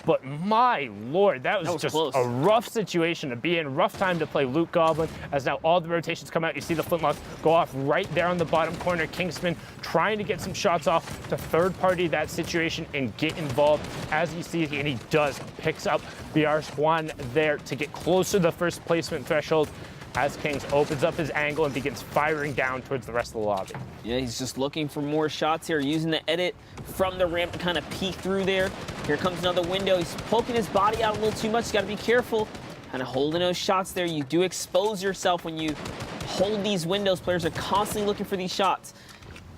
but my lord, that was just close. a rough situation to be in, rough time to play Luke Goblin, as now all the rotations come out. You see the flintlocks go off right there on the bottom corner. Kingsman trying to get some shots off to third party that situation and get involved, as you see, and he does, picks up BR Juan there to get closer to the first placement threshold, as Kings opens up his angle and begins firing down towards the rest of the lobby. Yeah, he's just looking for more shots here, using the edit from the ramp to kind of peek through there. Here comes another window. He's poking his body out a little too much. You got to be careful. Kind of holding those shots there. You do expose yourself when you hold these windows. Players are constantly looking for these shots,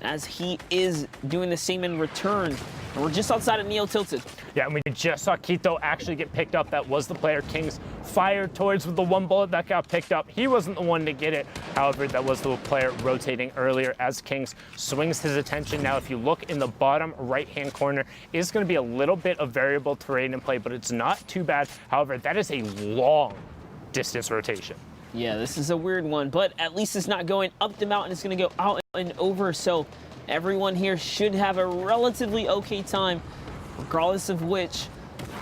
as he is doing the same in return. And we're just outside of Neo Tilted. Yeah, and we just saw Quito actually get picked up. That was the player Kings fired towards with the one bullet that got picked up. He wasn't the one to get it. However, that was the player rotating earlier, as Kings swings his attention. Now, if you look in the bottom right-hand corner, is going to be a little bit of variable terrain in play, but it's not too bad. However, that is a long distance rotation. Yeah, this is a weird one, but at least it's not going up the mountain. It's going to go out and over, so everyone here should have a relatively okay time, regardless of which.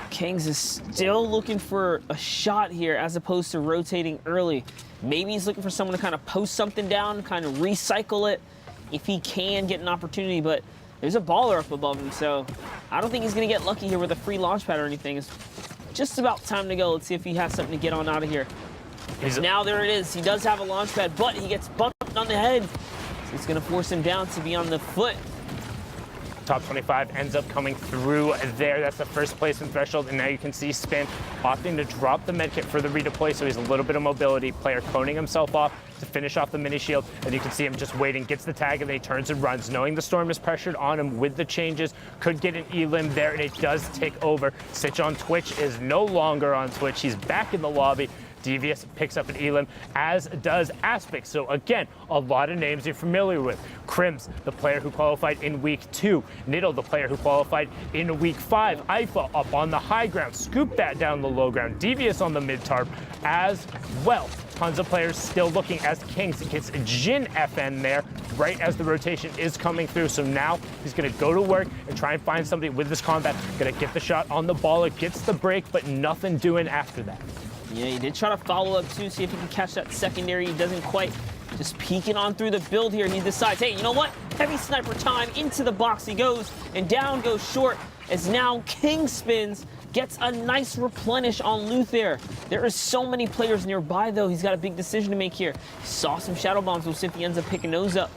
Kings is still looking for a shot here as opposed to rotating early. Maybe he's looking for someone to kind of post something down, kind of recycle it if he can get an opportunity, but there's a baller up above him, so I don't think he's going to get lucky here with a free launch pad or anything. It's just about time to go. Let's see if he has something to get on out of here. Now there it is. He does have a launch pad, but he gets bumped on the head. So it's going to force him down to be on the foot. Top 25 ends up coming through there. That's the first placement threshold, and now you can see Spin opting to drop the medkit for the redeploy, so he's a little bit of mobility. Player coning himself off to finish off the mini shield, and you can see him just waiting, gets the tag, and then he turns and runs, knowing the storm is pressured on him with the changes. Could get an elim there, and it does take over. Sitch on Twitch is no longer on Twitch. He's back in the lobby. Devious picks up an elim, as does Aspect. So again, a lot of names you're familiar with. Crims, the player who qualified in week 2. Niddle, the player who qualified in week 5. Ifa up on the high ground, scoop that down the low ground. Devious on the mid tarp as well. Tons of players still looking, as Kings gets Jin FN there right as the rotation is coming through. So now he's going to go to work and try and find somebody with this combat. Going to get the shot on the baller, gets the break, but nothing doing after that. Yeah, he did try to follow up too, see if he can catch that secondary. He doesn't quite. Just peeking on through the build here. He decides, hey, you know what? Heavy sniper time. Into the box he goes, and down goes short, as now King spins, gets a nice replenish on loot there. There are so many players nearby, though. He's got a big decision to make here. He saw some shadow bombs. We'll see if he ends up picking those up.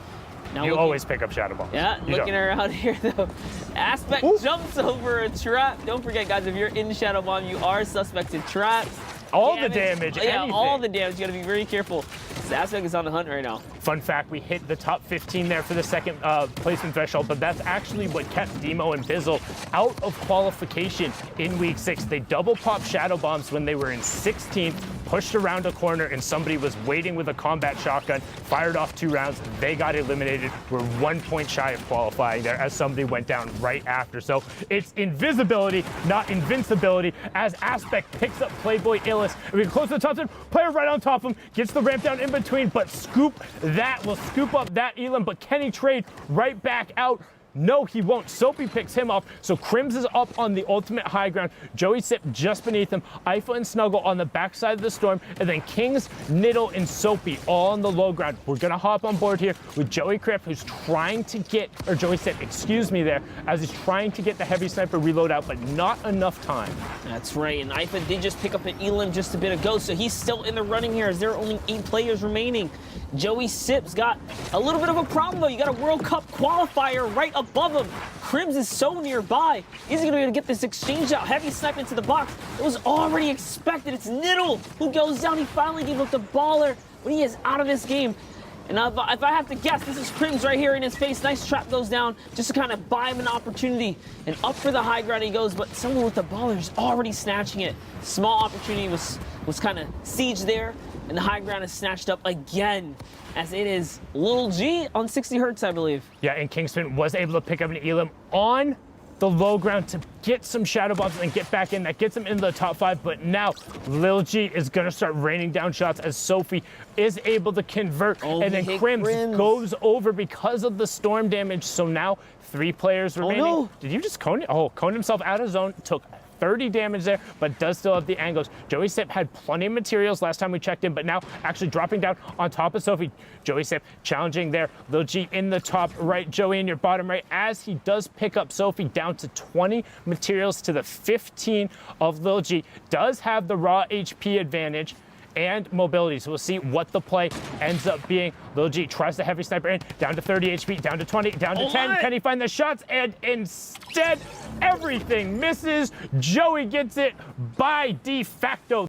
Now you always pick up shadow bombs. Yeah, looking around here, though. Aspect jumps over a trap. Don't forget, guys, if you're in shadow bomb, you are suspect to traps. All the damage, yeah, anything. all the damage. You got to be very careful. This Aspect is on the hunt right now. Fun fact, we hit the top 15 there for the second placement threshold, but that's actually what kept Demo and Bizzle out of qualification in week 6. They double popped shadow bombs when they were in 16th, pushed around a corner, and somebody was waiting with a combat shotgun, fired off 2 rounds. They got eliminated. We're 1 point shy of qualifying there, as somebody went down right after. So it's invisibility, not invincibility, as Aspect picks up Playboy Illis. And we get close to the top 10, player right on top of him, gets the ramp down in between, but that will scoop up that elim, but can he trade right back out? No, he won't. Soapy picks him off, so Crims is up on the ultimate high ground. Joey Sip just beneath him. Ifa and Snuggle on the backside of the storm, and then Kings, Niddle, and Soapy all on the low ground. We're going to hop on board here with Joey Cripp, who's trying to get, or Joey Sip, excuse me there, as he's trying to get the heavy sniper reload out, but not enough time. That's right, and Ifa did just pick up an elim just a bit ago, so he's still in the running here, as there are only 8 players remaining. Joey Sip's got a little bit of a problem, though. You got a World Cup qualifier right above him. Crims is so nearby. Is he going to be able to get this exchange out? Heavy snipe into the box. It was already expected. It's Niddle who goes down. He finally gave up the baller, but he is out of this game. And if I have to guess, this is Crims right here in his face. Nice trap goes down just to kind of buy him an opportunity. And up for the high ground he goes, but someone with the baller is already snatching it. Small opportunity was kind of siege there. And the high ground is snatched up again, as it is Lil G on 60 hertz, I believe. Yeah, and Kingsman was able to pick up an elim on the low ground to get some shadow bombs and get back in. That gets him into the top 5, but now Lil G is going to start raining down shots as Sophie is able to convert, and then Crims goes over because of the storm damage. So now 3 players remaining. Oh, no. Did you just cone himself out of zone? Took 30 damage there, but does still have the angles. Joey Sip had plenty of materials last time we checked in, but now actually dropping down on top of Sophie. Joey Sip challenging there. Lil G in the top right, Joey in your bottom right, as he does pick up Sophie down to 20 materials to the 15 of Lil G. Does have the raw HP advantage and mobility. So we'll see what the play ends up being. Lil G tries the heavy sniper in, down to 30 HP, down to 20, down to 10. Can he find the shots? And instead, everything misses. Joey gets it by de facto.